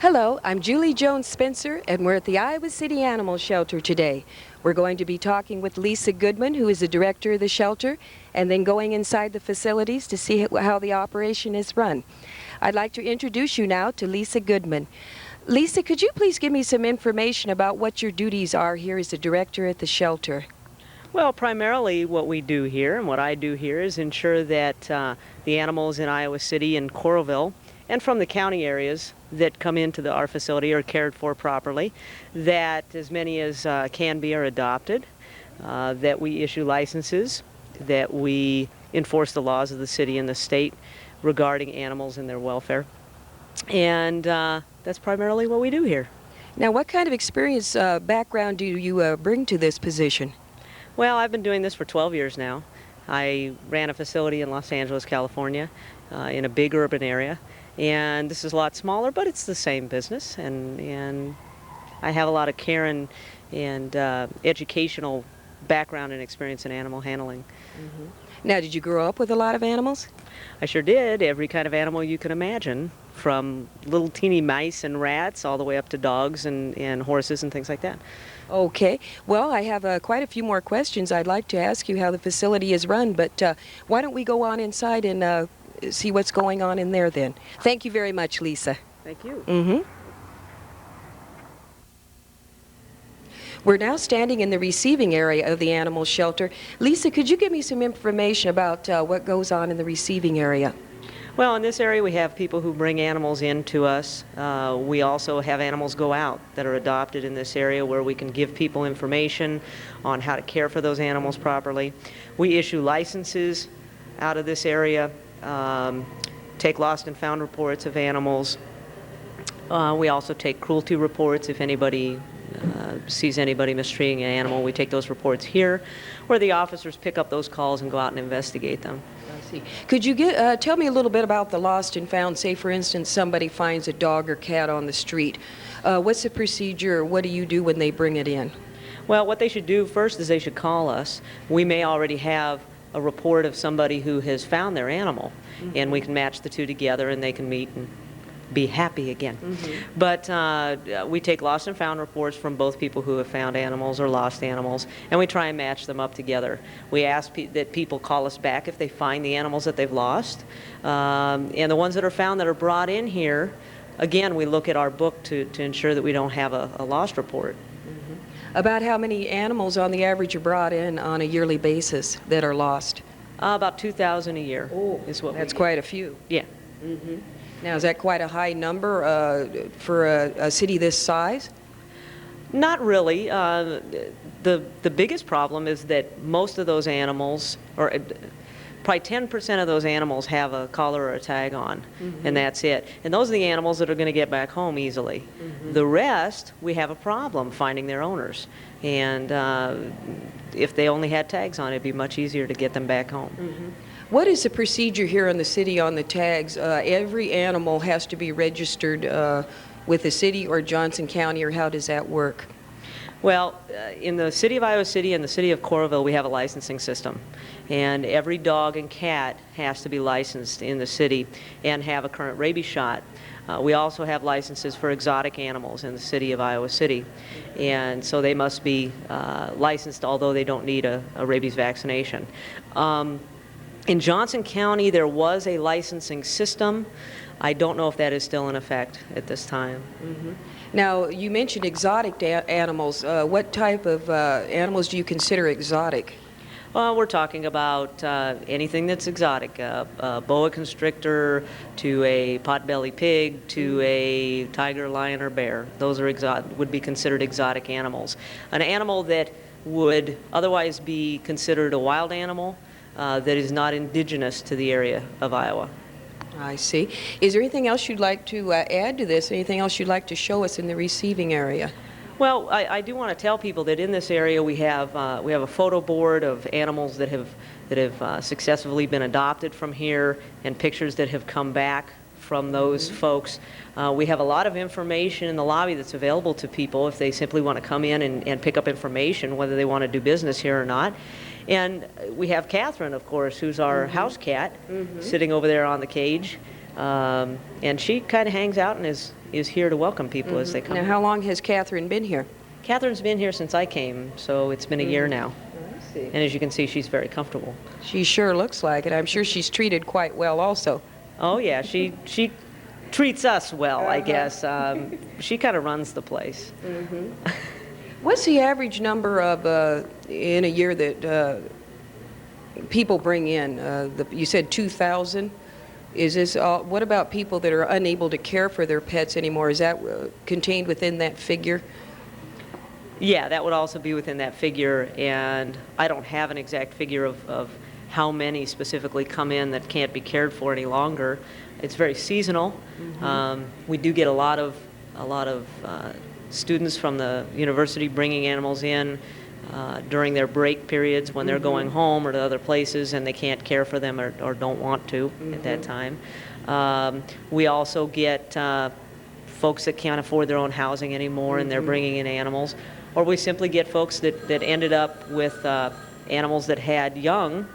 Hello, I'm Julie Jones Spencer, and we're at the Iowa City Animal Shelter today. We're going to be talking with Lisa Goodman, who is the director of the shelter, and then going inside the facilities to see how the operation is run. I'd like to introduce you now to Lisa Goodman. Lisa, could you please give me some information about what your duties are here as the director at the shelter? Well, primarily what we do here and what I do here is ensure that the animals in Iowa City and Coralville and from the county areas that come into our facility are cared for properly, that as many as can be are adopted, that we issue licenses, that we enforce the laws of the city and the state regarding animals and their welfare. And that's primarily what we do here. Now, what kind of experience, background do you bring to this position? Well, I've been doing this for 12 years now. I ran a facility in Los Angeles, California, in a big urban area. And this is a lot smaller, but it's the same business. And I have a lot of care and educational background and experience in animal handling. Mm-hmm. Now, did you grow up with a lot of animals? I sure did. Every kind of animal you can imagine, from little teeny mice and rats all the way up to dogs and horses and things like that. Okay. Well, I have quite a few more questions I'd like to ask you how the facility is run, but why don't we go on inside and see what's going on in there then. Thank you very much, Lisa. Thank you. Mm-hmm. We're now standing in the receiving area of the animal shelter. Lisa, could you give me some information about what goes on in the receiving area? Well, in this area we have people who bring animals in to us. We also have animals go out that are adopted in this area where we can give people information on how to care for those animals properly. We issue licenses out of this area, take lost and found reports of animals. We also take cruelty reports if anybody sees anybody mistreating an animal. We take those reports here, where the officers pick up those calls and go out and investigate them. I see. Could you tell me a little bit about the lost and found? Say, for instance, somebody finds a dog or cat on the street. What's the procedure? What do you do when they bring it in? Well, what they should do first is they should call us. We may already have a report of somebody who has found their animal, mm-hmm. and we can match the two together and they can meet and be happy again. Mm-hmm. But we take lost and found reports from both people who have found animals or lost animals, and we try and match them up together. We ask that people call us back if they find the animals that they've lost. And the ones that are found that are brought in here, again, we look at our book to ensure that we don't have a lost report. Mm-hmm. About how many animals on the average are brought in on a yearly basis that are lost? About 2,000 a year. Oh, is what that's quite a few. Yeah. Mm-hmm. Now, is that quite a high number for a city this size? Not really. The biggest problem is that most of those animals, or probably 10% of those animals, have a collar or a tag on, mm-hmm. and that's it. And those are the animals that are going to get back home easily. Mm-hmm. The rest, we have a problem finding their owners. And if they only had tags on, it'd be much easier to get them back home. Mm-hmm. What is the procedure here in the city on the tags? Every animal has to be registered with the city or Johnson County, or how does that work? Well, in the city of Iowa City and the city of Coralville, we have a licensing system. And every dog and cat has to be licensed in the city and have a current rabies shot. We also have licenses for exotic animals in the city of Iowa City. And so they must be licensed, although they don't need a rabies vaccination. In Johnson County, there was a licensing system. I don't know if that is still in effect at this time. Mm-hmm. Now, you mentioned exotic animals. What type of animals do you consider exotic? Well, we're talking about anything that's exotic, a boa constrictor to a potbelly pig to a tiger, lion, or bear. Those are would be considered exotic animals. An animal that would otherwise be considered a wild animal that is not indigenous to the area of Iowa. I see. Is there anything else you'd like to add to this? Anything else you'd like to show us in the receiving area? Well, I do want to tell people that in this area we have a photo board of animals that have successfully been adopted from here, and pictures that have come back from those mm-hmm. folks. We have a lot of information in the lobby that's available to people if they simply want to come in and pick up information, whether they want to do business here or not. And we have Catherine, of course, who's our mm-hmm. house cat, mm-hmm. sitting over there on the cage. And she kind of hangs out and is here to welcome people as they come. Now, how long has Catherine been here? Catherine's been here since I came, so it's been a year now. I see. And as you can see, she's very comfortable. She sure looks like it. I'm sure she's treated quite well also. Oh yeah, she treats us well, I guess. She kind of runs the place. What's the average number of, in a year that people bring in? You said 2,000? Is this what about people that are unable to care for their pets anymore? Is that contained within that figure? Yeah, that would also be within that figure, and I don't have an exact figure of how many specifically come in that can't be cared for any longer. It's very seasonal. We do get a lot of students from the university bringing animals in during their break periods when they're going home or to other places and they can't care for them or don't want to at that time. We also get folks that can't afford their own housing anymore and they're bringing in animals. Or we simply get folks that ended up with animals that had young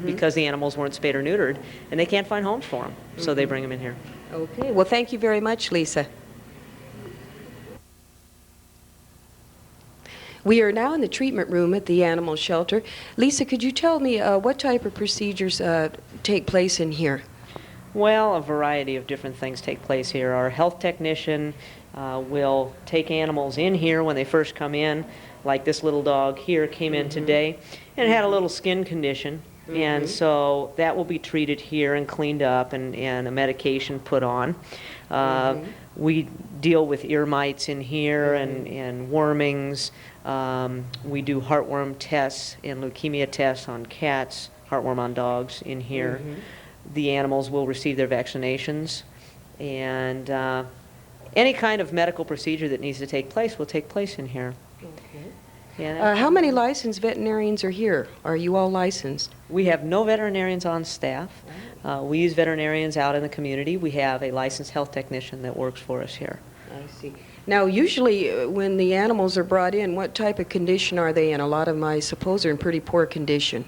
because the animals weren't spayed or neutered and they can't find homes for them, so they bring them in here. Okay, well thank you very much, Lisa. We are now in the treatment room at the animal shelter. Lisa, could you tell me what type of procedures take place in here? Well, a variety of different things take place here. Our health technician will take animals in here when they first come in, like this little dog here came in today and had a little skin condition. And so that will be treated here and cleaned up and a medication put on. We deal with ear mites in here and wormings. We do heartworm tests and leukemia tests on cats, heartworm on dogs in here. The animals will receive their vaccinations, and any kind of medical procedure that needs to take place will take place in here. Yeah, How many licensed veterinarians are here? Are you all licensed? we have no veterinarians on staff. We use veterinarians out in the community. We have a licensed health technician that works for us here. I see. Now, usually when the animals are brought in, what type of condition are they in? A lot of them, I suppose, are in pretty poor condition.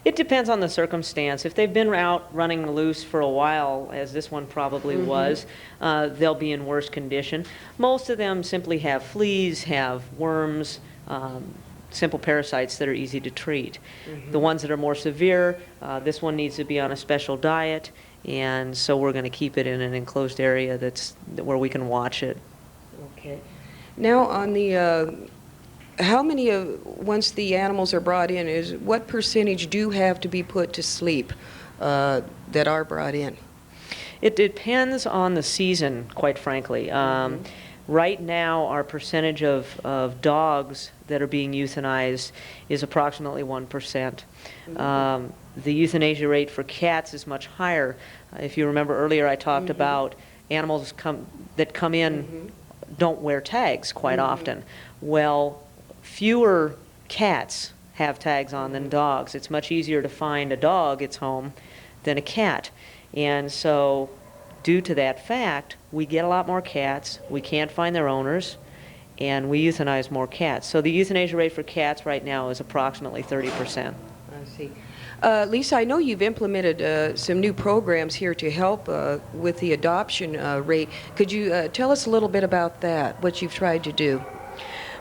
It depends on the circumstance. If they've been out running loose for a while, as this one probably was, they'll be in worse condition. Most of them simply have fleas, have worms, simple parasites that are easy to treat. The ones that are more severe, this one needs to be on a special diet, and so we're going to keep it in an enclosed area where we can watch it. Okay. Now, on the how many once the animals are brought in, what percentage do have to be put to sleep that are brought in? It depends on the season, quite frankly. Right now, our percentage of dogs that are being euthanized is approximately 1%. The euthanasia rate for cats is much higher. If you remember earlier, I talked about animals that come in don't wear tags quite often. Well, fewer cats have tags on than dogs. It's much easier to find a dog its home than a cat. And so due to that fact, we get a lot more cats, we can't find their owners, and we euthanize more cats. So the euthanasia rate for cats right now is approximately 30%. I see. Lisa, I know you've implemented some new programs here to help with the adoption rate. Could you tell us a little bit about that, what you've tried to do?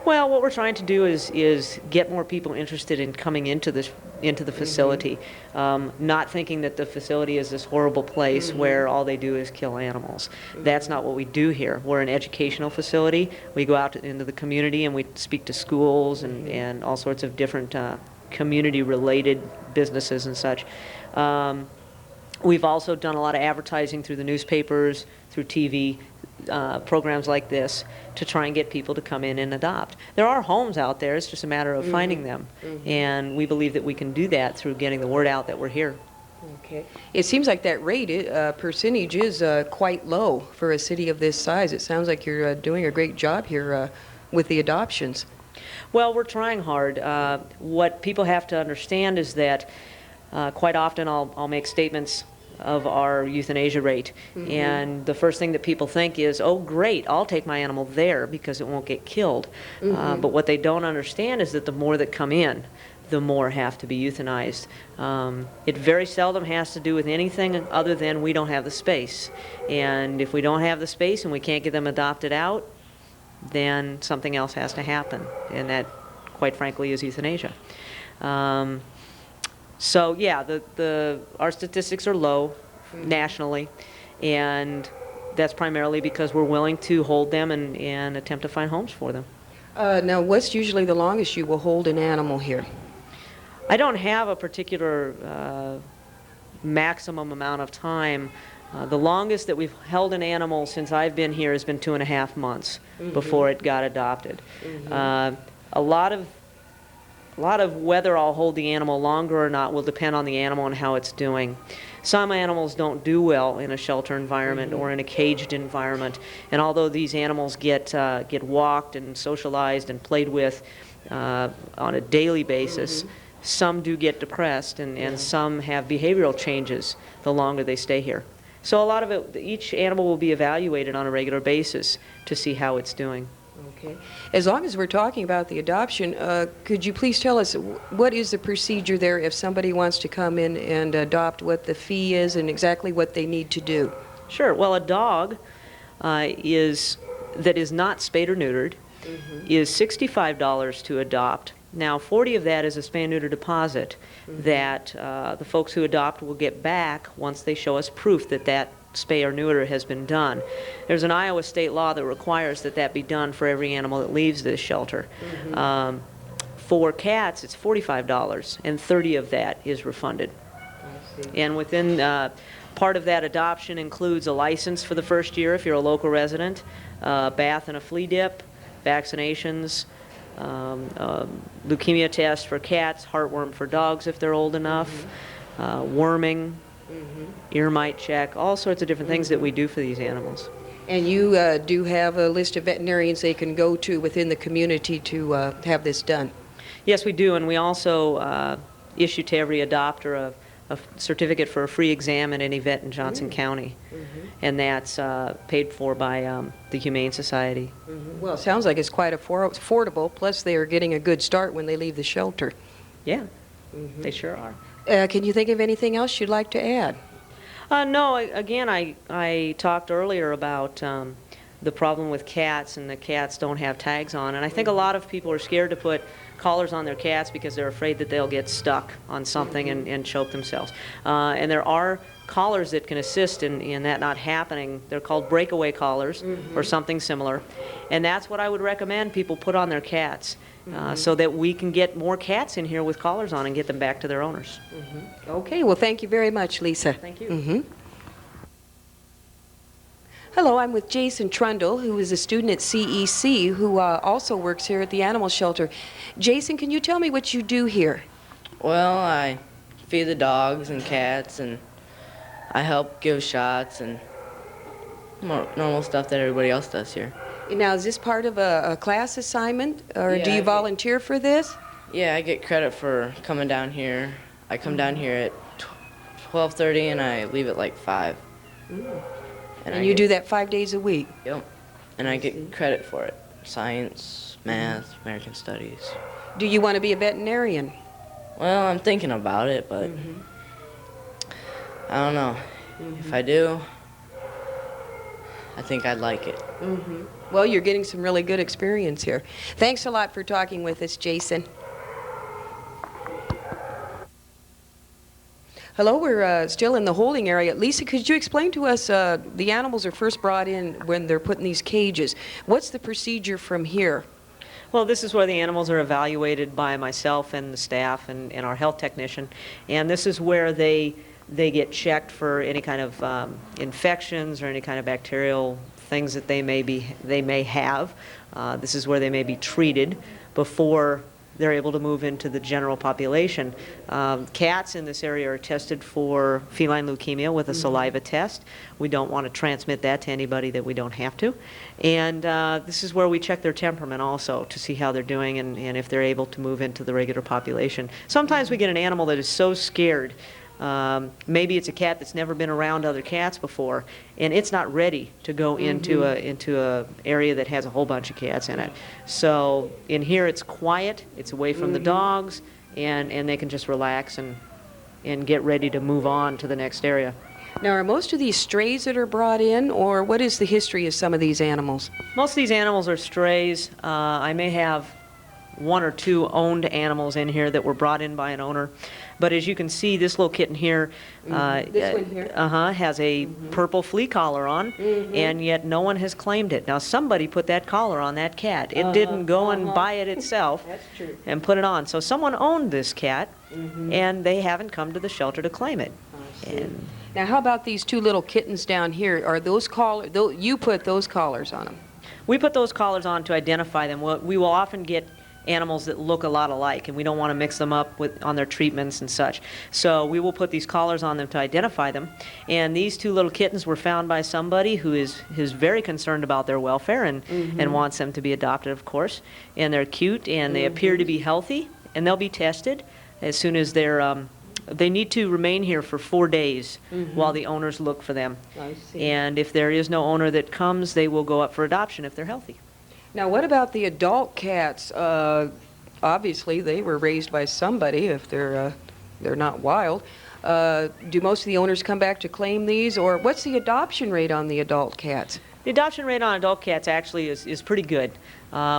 Well, what we're trying to do is get more people interested in coming into the facility, not thinking that the facility is this horrible place where all they do is kill animals. That's not what we do here. We're an educational facility. We go out into the community and we speak to schools and all sorts of different community-related businesses and such. We've also done a lot of advertising through the newspapers, through TV, programs like this to try and get people to come in and adopt. There are homes out there, it's just a matter of finding them. And we believe that we can do that through getting the word out that we're here. Okay. It seems like that rate, percentage is quite low for a city of this size. It sounds like you're doing a great job here with the adoptions. Well, we're trying hard. What people have to understand is that quite often I'll make statements of our euthanasia rate, and the first thing that people think is, oh great, I'll take my animal there because it won't get killed. But what they don't understand is that the more that come in, the more have to be euthanized. It very seldom has to do with anything other than we don't have the space. And if we don't have the space and we can't get them adopted out, then something else has to happen. And that, quite frankly, is euthanasia. So yeah, our statistics are low nationally, and that's primarily because we're willing to hold them and attempt to find homes for them. Now, what's usually the longest you will hold an animal here? I don't have a particular maximum amount of time. The longest that we've held an animal since I've been here has been 2.5 months before it got adopted. A lot of whether I'll hold the animal longer or not will depend on the animal and how it's doing. Some animals don't do well in a shelter environment or in a caged environment, and although these animals get walked and socialized and played with on a daily basis, some do get depressed, and some have behavioral changes the longer they stay here. So a lot of it, each animal will be evaluated on a regular basis to see how it's doing. Okay. As long as we're talking about the adoption, could you please tell us what is the procedure there if somebody wants to come in and adopt, what the fee is and exactly what they need to do? Sure. Well, a dog that is not spayed or neutered is $65 to adopt. Now, 40 of that is a spay-neuter deposit that the folks who adopt will get back once they show us proof that that spay or neuter has been done. There's an Iowa state law that requires that that be done for every animal that leaves this shelter. For cats, it's $45, and 30 of that is refunded. And within part of that adoption includes a license for the first year if you're a local resident, bath and a flea dip, vaccinations, leukemia test for cats, heartworm for dogs if they're old enough, worming, ear mite check, all sorts of different things that we do for these animals. And you do have a list of veterinarians they can go to within the community to have this done? Yes, we do, and we also issue to every adopter a certificate for a free exam at any vet in Johnson County, and that's paid for by the Humane Society. Well, it sounds like it's quite affordable, plus they are getting a good start when they leave the shelter. Yeah, they sure are. Can you think of anything else you'd like to add? No, again, I talked earlier about the problem with cats, and the cats don't have tags on, and I think a lot of people are scared to put collars on their cats because they're afraid that they'll get stuck on something and choke themselves. And there are collars that can assist in that not happening. They're called breakaway collars or something similar, and that's what I would recommend people put on their cats. So that we can get more cats in here with collars on and get them back to their owners. Okay, well, thank you very much, Lisa. Thank you. Hello, I'm with Jason Trundle, who is a student at CEC, who also works here at the animal shelter. Jason, can you tell me what you do here? Well, I feed the dogs and cats, and I help give shots and normal stuff that everybody else does here. Now, is this part of a class assignment, or Yeah, do you volunteer for this? Yeah, I get credit for coming down here. I come down here at 12:30 and I leave at like 5. And you do that 5 days a week? Yep. And I get credit for it. Science, math, American studies. Do you want to be a veterinarian? Well, I'm thinking about it, but I don't know. If I do, I think I'd like it. Well, you're getting some really good experience here. Thanks a lot for talking with us, Jason. Hello, we're still in the holding area. Lisa, could you explain to us, the animals are first brought in when they're put in these cages. What's the procedure from here? Well, this is where the animals are evaluated by myself and the staff and our health technician, and this is where they get checked for any kind of infections or any kind of bacterial things that they may have. This is where they may be treated before they're able to move into the general population. Cats in this area are tested for feline leukemia with a saliva test. We don't want to transmit that to anybody that we don't have to. And this is where we check their temperament also to see how they're doing and if they're able to move into the regular population. Sometimes we get an animal that is so scared. Maybe it's a cat that's never been around other cats before, and it's not ready to go into a area that has a whole bunch of cats in it. So in here it's quiet, it's away from the dogs, and they can just relax and get ready to move on to the next area. Now, are most of these strays that are brought in, or what is the history of some of these animals? Most of these animals are strays. I may have one or two owned animals in here that were brought in by an owner. But as you can see, this little kitten here, This one here? has a purple flea collar on, and yet no one has claimed it. Now, somebody put that collar on that cat. It didn't go and buy it itself That's true. and put it on. So someone owned this cat, and they haven't come to the shelter to claim it. And Now, how about these two little kittens down here? Are those collars, you put those collars on them? we put those collars on to identify them. We will often get animals that look a lot alike, and we don't want to mix them up on their treatments and such. So we will put these collars on them to identify them. And these two little kittens were found by somebody who is very concerned about their welfare and wants them to be adopted, of course. And they're cute, and they appear to be healthy, and they'll be tested as soon as they need to remain here for 4 days while the owners look for them. I see. And if there is no owner that comes, they will go up for adoption if they're healthy. Now, what about the adult cats? Obviously, they were raised by somebody if they're not wild. Do most of the owners come back to claim these, or what's the adoption rate on the adult cats? The adoption rate on adult cats actually is pretty good.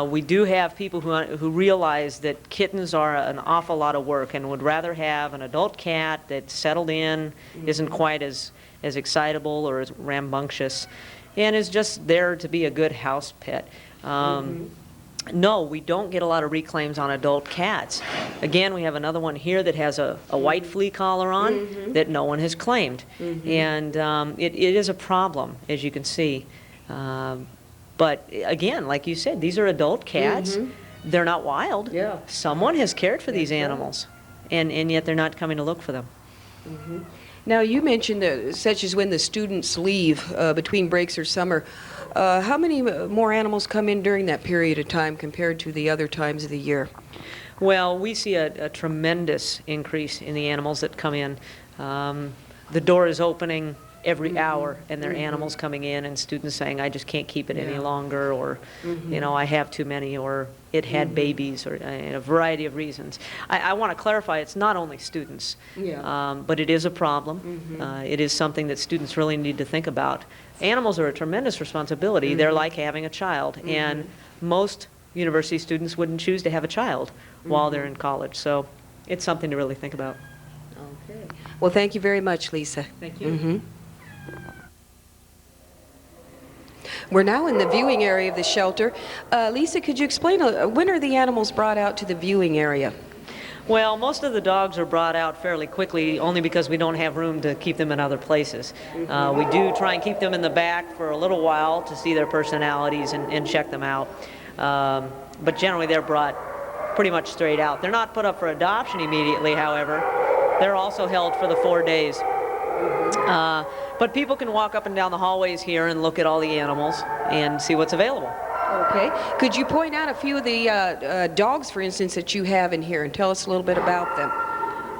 We do have people who realize that kittens are an awful lot of work and would rather have an adult cat that's settled in, isn't quite as excitable or as rambunctious, and is just there to be a good house pet. No, we don't get a lot of reclaims on adult cats. Again, we have another one here that has a white flea collar on that no one has claimed. And it is a problem, as you can see. But again, like you said, these are adult cats. They're not wild. Yeah. Someone has cared for these animals, and yet they're not coming to look for them. Now, you mentioned that, such as when the students leave between breaks or summer, how many more animals come in during that period of time compared to the other times of the year? Well, we see a tremendous increase in the animals that come in. The door is opening every hour, and there are animals coming in, and students saying, I just can't keep it any longer, or, you know, I have too many, or it had babies, or a variety of reasons. I want to clarify, it's not only students, but it is a problem. It is something that students really need to think about. Animals are a tremendous responsibility. They're like having a child, and most university students wouldn't choose to have a child while they're in college, so it's something to really think about. Okay. Well, thank you very much, Lisa. Thank you. We're now in the viewing area of the shelter. Lisa, could you explain, when are the animals brought out to the viewing area? Well, most of the dogs are brought out fairly quickly, only because we don't have room to keep them in other places. We do try and keep them in the back for a little while to see their personalities and check them out. But generally they're brought pretty much straight out. They're not put up for adoption immediately, however. They're also held for the 4 days. But people can walk up and down the hallways here and look at all the animals and see what's available. Okay. Could you point out a few of the dogs, for instance, that you have in here and tell us a little bit about them?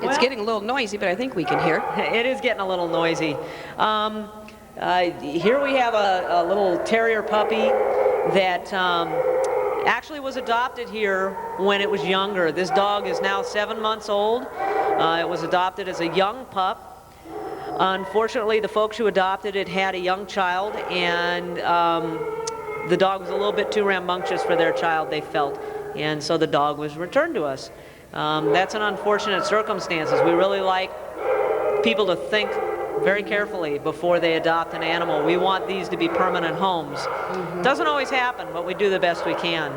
It's Well, getting a little noisy, but I think we can hear. It is getting a little noisy. Here we have a little terrier puppy that actually was adopted here when it was younger. This dog is now 7 months old. It was adopted as a young pup. Unfortunately, the folks who adopted it had a young child, and the dog was a little bit too rambunctious for their child, they felt, and so the dog was returned to us. That's an unfortunate circumstances. We really like people to think very carefully before they adopt an animal. We want these to be permanent homes. Doesn't always happen, but we do the best we can.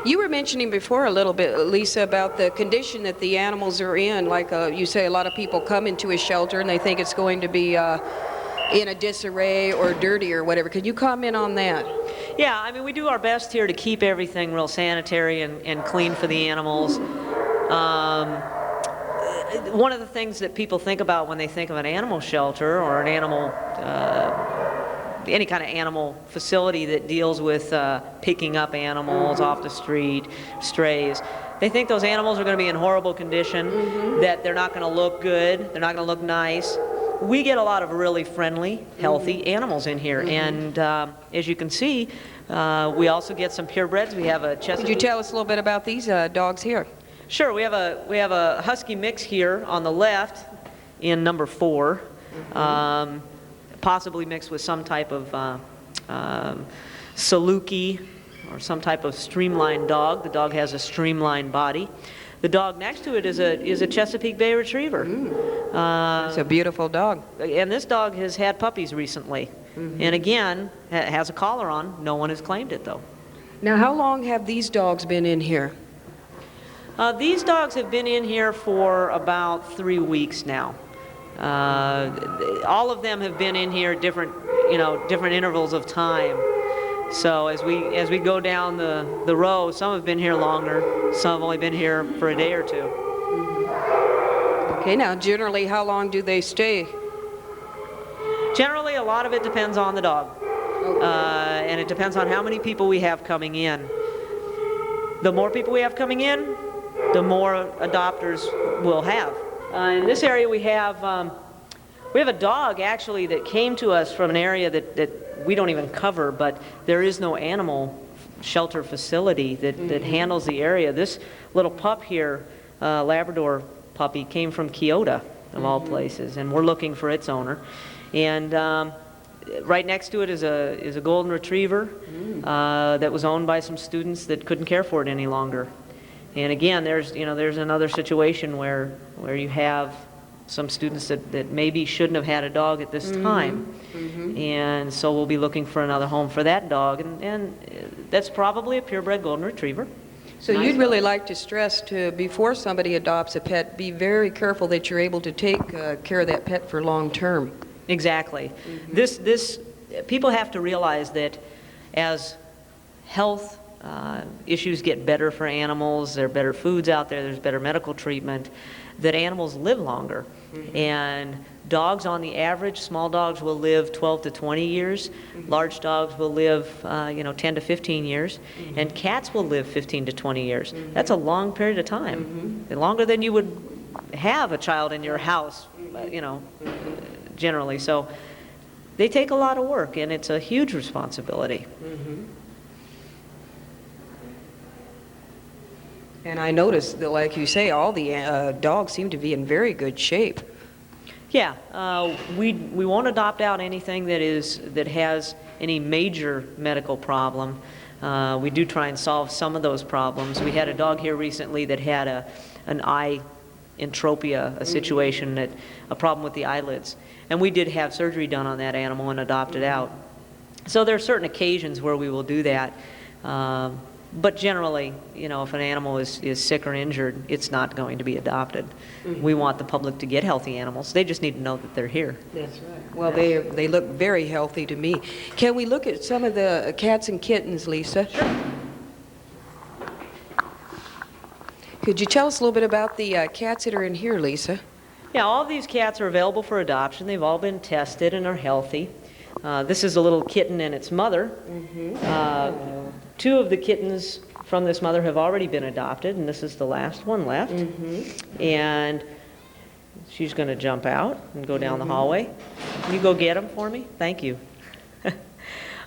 You were mentioning before a little bit, Lisa, about the condition that the animals are in. Like you say, a lot of people come into a shelter and they think it's going to be in a disarray or dirty or whatever. Could you comment on that? Yeah, I mean, we do our best here to keep everything real sanitary and clean for the animals. One of the things that people think about when they think of an animal shelter or an animal, any kind of animal facility that deals with picking up animals off the street, strays, they think those animals are going to be in horrible condition, that they're not going to look good, they're not going to look nice. We get a lot of really friendly, healthy animals in here, and as you can see, we also get some purebreds. We have a Chesapeake. Could you tell us a little bit about these dogs here? Sure, we have a husky mix here on the left in number 4, possibly mixed with some type of Saluki or some type of streamlined dog. The dog has a streamlined body. The dog next to it is a Chesapeake Bay Retriever. It's a beautiful dog. And this dog has had puppies recently. And again, has a collar on. No one has claimed it, though. Now, how long have these dogs been in here? These dogs have been in here for about 3 weeks now. All of them have been in here different intervals of time. So as we go down the row, some have been here longer, some have only been here for a day or two. Okay, now generally how long do they stay? Generally, a lot of it depends on the dog. And it depends on how many people we have coming in. The more people we have coming in, the more adopters we'll have. In this area we have a dog actually that came to us from an area that we don't even cover, but there is no animal shelter facility that handles the area. This little pup here, Labrador puppy, came from Kyoto, of all places, and we're looking for its owner. And right next to it is a golden retriever that was owned by some students that couldn't care for it any longer. And again, there's another situation where you have some students that maybe shouldn't have had a dog at this time. And so we'll be looking for another home for that dog, and that's probably a purebred golden retriever. So you'd really like to stress before somebody adopts a pet, be very careful that you're able to take care of that pet for long term. Exactly. This people have to realize that as health issues get better for animals, there are better foods out there, there's better medical treatment, that animals live longer. And dogs on the average, small dogs will live 12 to 20 years, large dogs will live 10 to 15 years, and cats will live 15 to 20 years. That's a long period of time, longer than you would have a child in your house, generally. So they take a lot of work, and it's a huge responsibility. And I noticed that, like you say, all the dogs seem to be in very good shape. Yeah, we won't adopt out anything that has any major medical problem. We do try and solve some of those problems. We had a dog here recently that had an eye entropia, a situation, a problem with the eyelids. And we did have surgery done on that animal and adopted out. So there are certain occasions where we will do that. But generally, if an animal is sick or injured, it's not going to be adopted. We want the public to get healthy animals. They just need to know that they're here. That's right. Well, they look very healthy to me. Can we look at some of the cats and kittens, Lisa? Sure. Could you tell us a little bit about the cats that are in here, Lisa? Yeah, all of these cats are available for adoption. They've all been tested and are healthy. This is a little kitten and its mother. 2 of the kittens from this mother have already been adopted, and this is the last one left. And she's going to jump out and go down the hallway. Can you go get them for me? Thank you.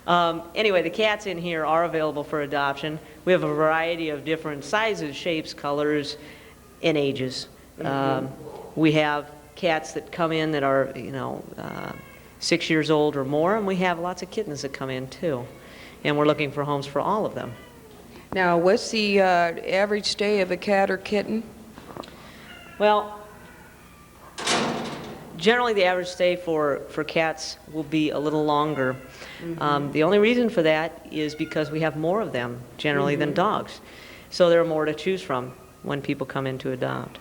Anyway, the cats in here are available for adoption. We have a variety of different sizes, shapes, colors, and ages. We have cats that come in that are, 6 years old or more, and we have lots of kittens that come in too. And we're looking for homes for all of them. Now, what's the average stay of a cat or kitten? Well, generally the average stay for cats will be a little longer. The only reason for that is because we have more of them generally than dogs. So there are more to choose from when people come in to adopt.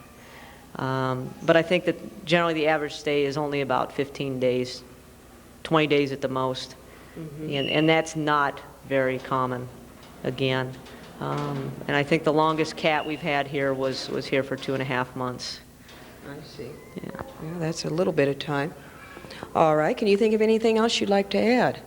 But I think that generally the average stay is only about 15 days, 20 days at the most. And that's not very common, again. And I think the longest cat we've had here was here for 2.5 months. I see. Yeah. Well, that's a little bit of time. All right. Can you think of anything else you'd like to add?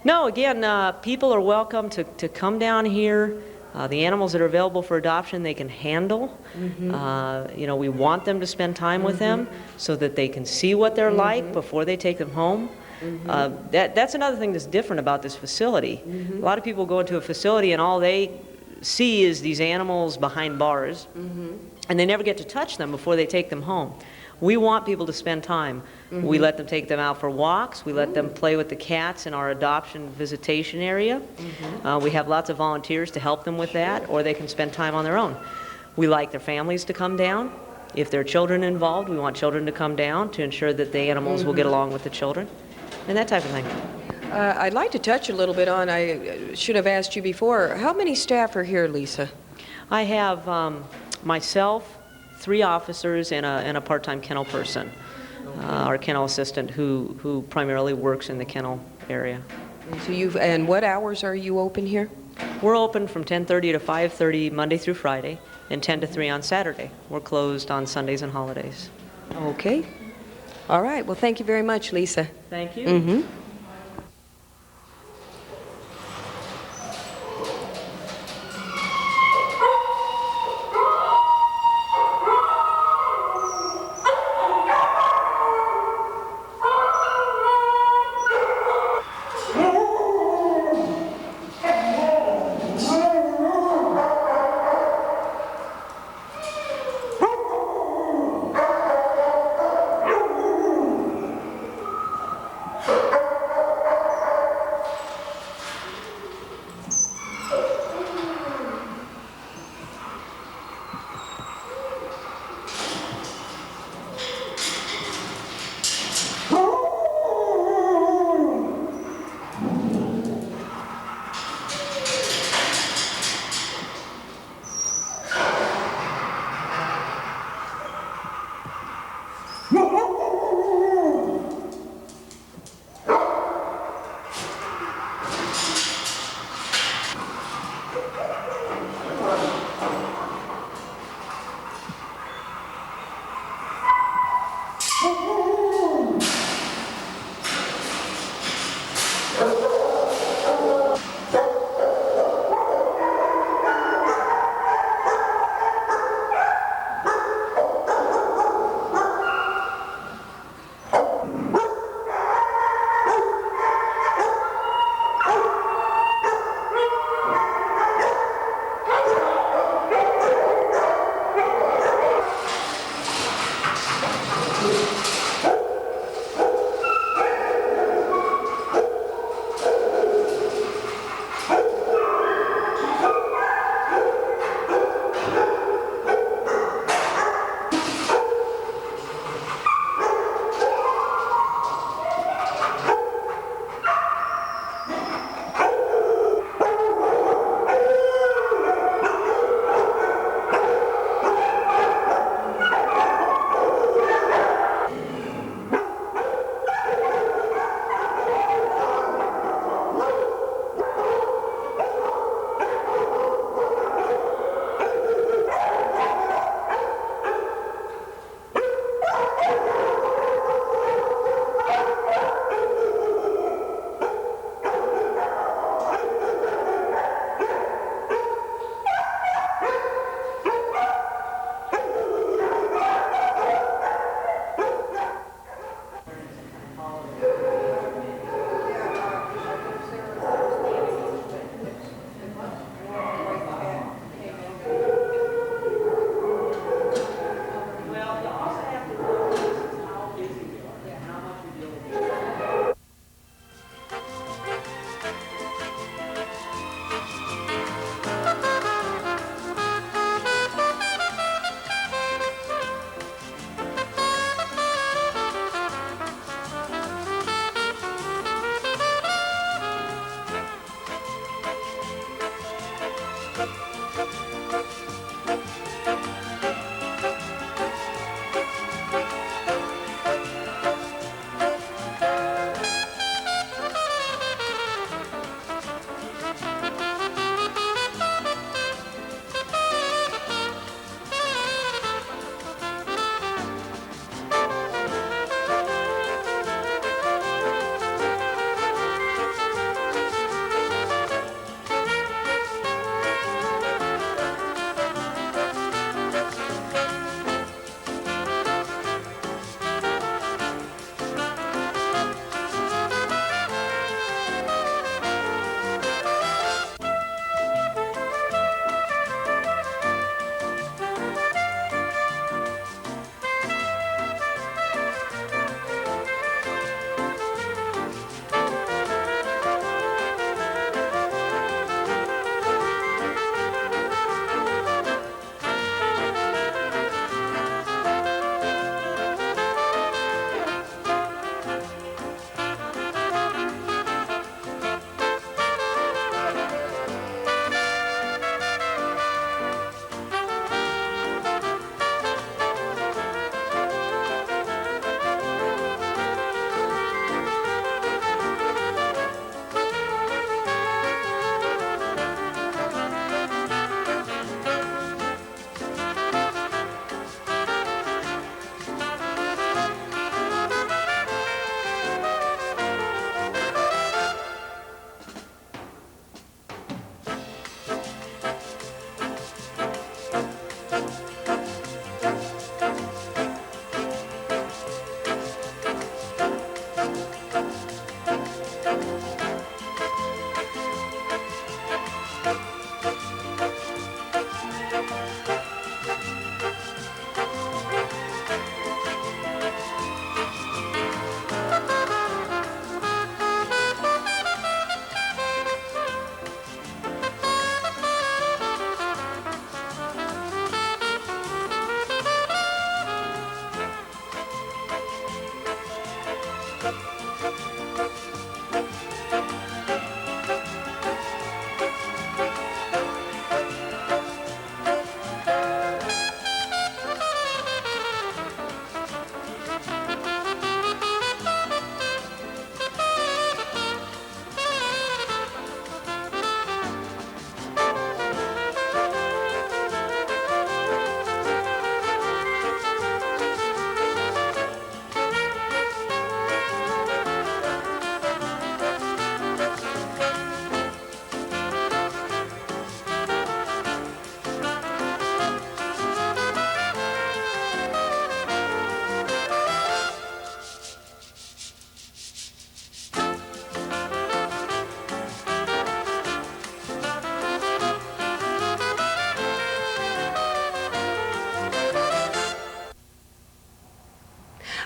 No, again, people are welcome to come down here. The animals that are available for adoption, they can handle. We want them to spend time with them so that they can see what they're like before they take them home. That's another thing that's different about this facility. A lot of people go into a facility and all they see is these animals behind bars, and they never get to touch them before they take them home. We want people to spend time. We let them take them out for walks. We let them play with the cats in our adoption visitation area. We have lots of volunteers to help them with that, or they can spend time on their own. We like their families to come down. If there are children involved, we want children to come down to ensure that the animals will get along with the children, and that type of thing. I'd like to touch a little bit on, I should have asked you before, how many staff are here, Lisa? I have myself, 3 officers, and a part-time kennel person, our kennel assistant, who primarily works in the kennel area. So and what hours are you open here? We're open from 10:30 to 5:30 Monday through Friday, and 10 to 3 on Saturday. We're closed on Sundays and holidays. Okay. All right. Well, thank you very much, Lisa. Thank you. Mm-hmm.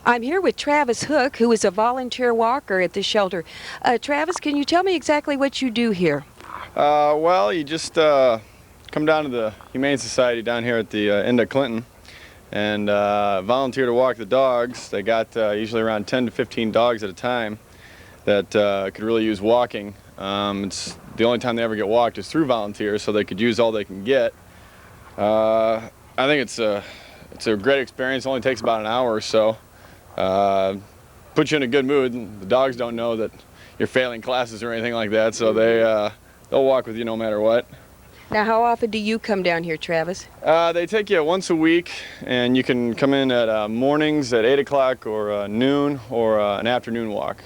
I'm here with Travis Hook, who is a volunteer walker at the shelter. Travis, can you tell me exactly what you do here? Well, you just come down to the Humane Society down here at the end of Clinton and volunteer to walk the dogs. They got usually around 10 to 15 dogs at a time that could really use walking. It's the only time they ever get walked is through volunteers, so they could use all they can get. I think it's a great experience. It only takes about an hour or so. Puts you in a good mood. The dogs don't know that you're failing classes or anything like that, so they'll walk with you no matter what. Now, how often do you come down here, Travis? They take you once a week, and you can come in at mornings at 8 o'clock or noon or an afternoon walk.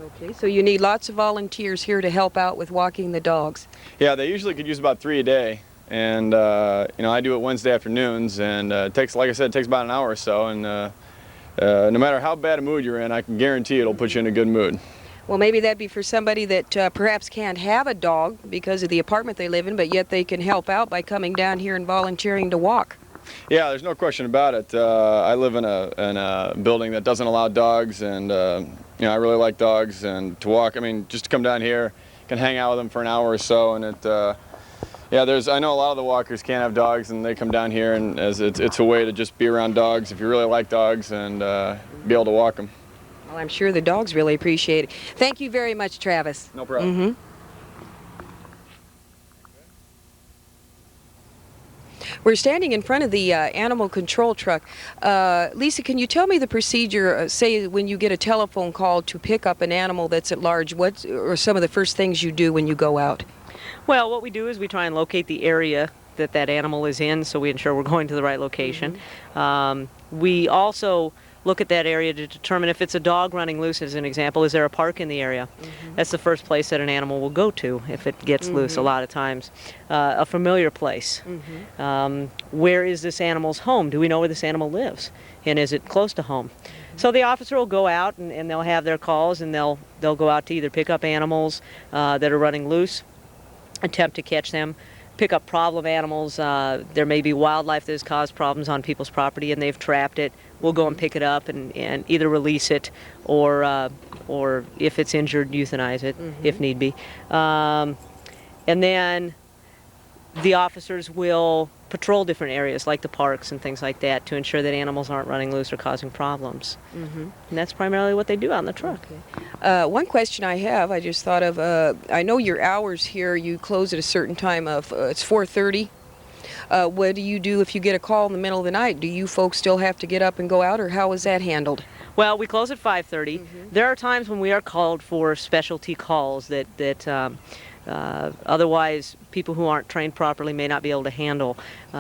Okay, so you need lots of volunteers here to help out with walking the dogs. Yeah, they usually could use about 3 a day, and I do it Wednesday afternoons, and it takes, like I said, it takes about an hour or so, and no matter how bad a mood you're in, I can guarantee it'll put you in a good mood. Well, maybe that'd be for somebody that perhaps can't have a dog because of the apartment they live in, but yet they can help out by coming down here and volunteering to walk. Yeah, there's no question about it. I live in a building that doesn't allow dogs, and I really like dogs, and to walk, I mean, just to come down here, can hang out with them for an hour or so, and I know a lot of the walkers can't have dogs, and they come down here, and it's a way to just be around dogs if you really like dogs and be able to walk them. Well, I'm sure the dogs really appreciate it. Thank you very much, Travis. No problem. We're standing in front of the animal control truck. Lisa, can you tell me the procedure, say when you get a telephone call to pick up an animal that's at large, what are some of the first things you do when you go out? Well, what we do is we try and locate the area that animal is in, so we ensure we're going to the right location. We also look at that area to determine if it's a dog running loose, as an example. Is there a park in the area? That's the first place that an animal will go to if it gets loose a lot of times. A familiar place. Where is this animal's home? Do we know where this animal lives? And is it close to home? So the officer will go out and they'll have their calls, and they'll go out to either pick up animals that are running loose, attempt to catch them, pick up problem animals. There may be wildlife that has caused problems on people's property and they've trapped it. We'll go and pick it up and either release it or if it's injured, euthanize it if need be. And then the officers will patrol different areas like the parks and things like that to ensure that animals aren't running loose or causing problems. And that's primarily what they do on the truck. One question I have, I just thought of, I know your hours here, you close at a certain time of, it's 4:30. What do you do if you get a call in the middle of the night? Do you folks still have to get up and go out, or how is that handled? Well, we close at 5:30. There are times when we are called for specialty calls that otherwise people who aren't trained properly may not be able to handle.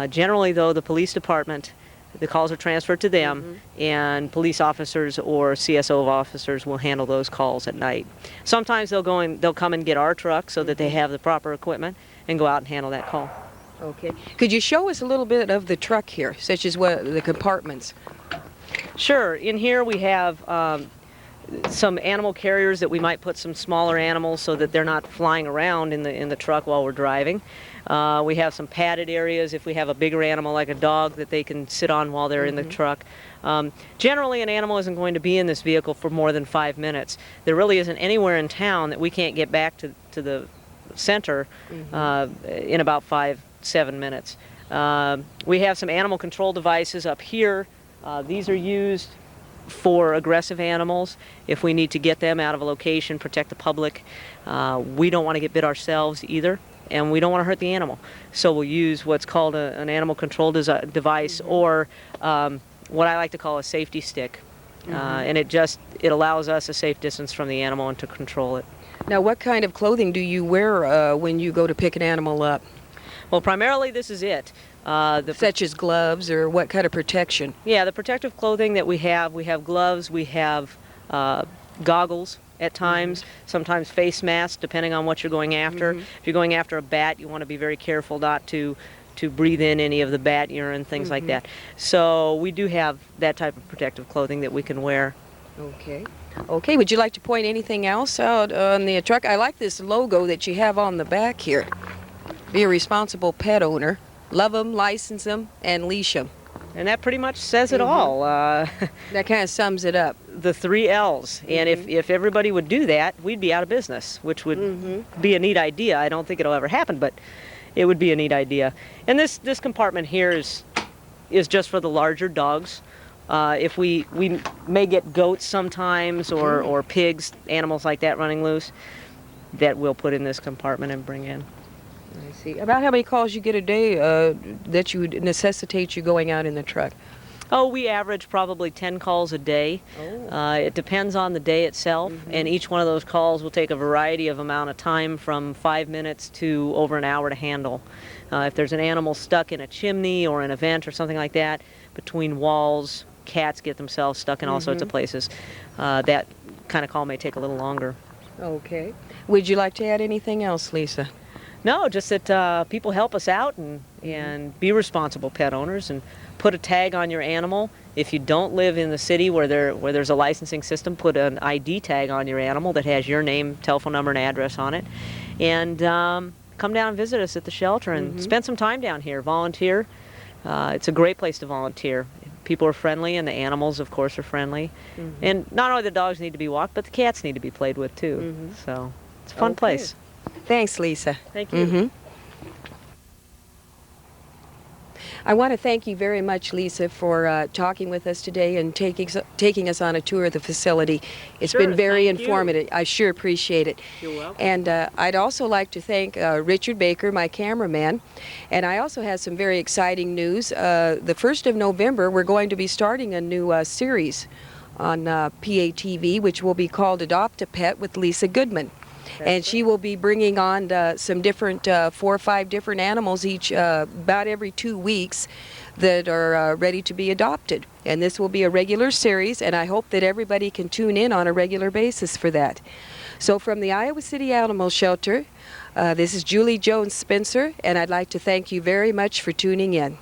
Generally, though, the police department, the calls are transferred to them, and police officers or CSO officers will handle those calls at night. Sometimes they'll come and get our truck so that they have the proper equipment and go out and handle that call. Okay. Could you show us a little bit of the truck here, such as what the compartments? Sure. In here we have some animal carriers that we might put some smaller animals so that they're not flying around in the truck while we're driving. We have some padded areas if we have a bigger animal like a dog that they can sit on while they're in the truck. Generally, an animal isn't going to be in this vehicle for more than 5 minutes. There really isn't anywhere in town that we can't get back to the center in about 5-7 minutes. We have some animal control devices up here. These are used for aggressive animals, if we need to get them out of a location, protect the public. We don't want to get bit ourselves either, and we don't want to hurt the animal. So we'll use what's called an animal control device, or what I like to call a safety stick. And it allows us a safe distance from the animal and to control it. Now, what kind of clothing do you wear when you go to pick an animal up? Well, primarily this is it. Such as gloves, or what kind of protection? Yeah, the protective clothing that we have gloves, we have goggles at times, sometimes face masks, depending on what you're going after. If you're going after a bat, you want to be very careful not to breathe in any of the bat urine, things like that. So we do have that type of protective clothing that we can wear. Okay. Okay, would you like to point anything else out on the truck? I like this logo that you have on the back here. Be a responsible pet owner. Love them, license them, and leash them. And that pretty much says it all. That kind of sums it up. The 3 L's. And if everybody would do that, we'd be out of business, which would be a neat idea. I don't think it'll ever happen, but it would be a neat idea. And this compartment here is just for the larger dogs. If we may get goats sometimes, or pigs, animals like that running loose, that we'll put in this compartment and bring in. I see. About how many calls you get a day that you necessitate you going out in the truck? Oh, we average probably 10 calls a day. It depends on the day itself, and each one of those calls will take a variety of amount of time, from 5 minutes to over an hour to handle. If there's an animal stuck in a chimney or an event or something like that, between walls, cats get themselves stuck in all sorts of places, that kind of call may take a little longer. Okay. Would you like to add anything else, Lisa? No, just that people help us out and be responsible pet owners, and put a tag on your animal. If you don't live in the city where there's a licensing system, put an ID tag on your animal that has your name, telephone number, and address on it. And come down and visit us at the shelter and spend some time down here. Volunteer. It's a great place to volunteer. People are friendly, and the animals, of course, are friendly. And not only the dogs need to be walked, but the cats need to be played with too. So it's a fun place. Thanks, Lisa. Thank you. I want to thank you very much, Lisa, for talking with us today and taking us on a tour of the facility. It's been very informative. I sure appreciate it. You're welcome. And I'd also like to thank Richard Baker, my cameraman. And I also have some very exciting news. The 1st of November, we're going to be starting a new series on PATV, which will be called Adopt a Pet with Lisa Goodman. And she will be bringing on some different 4 or 5 different animals about every 2 weeks that are ready to be adopted. And this will be a regular series, and I hope that everybody can tune in on a regular basis for that. So from the Iowa City Animal Shelter, this is Julie Jones Spencer, and I'd like to thank you very much for tuning in.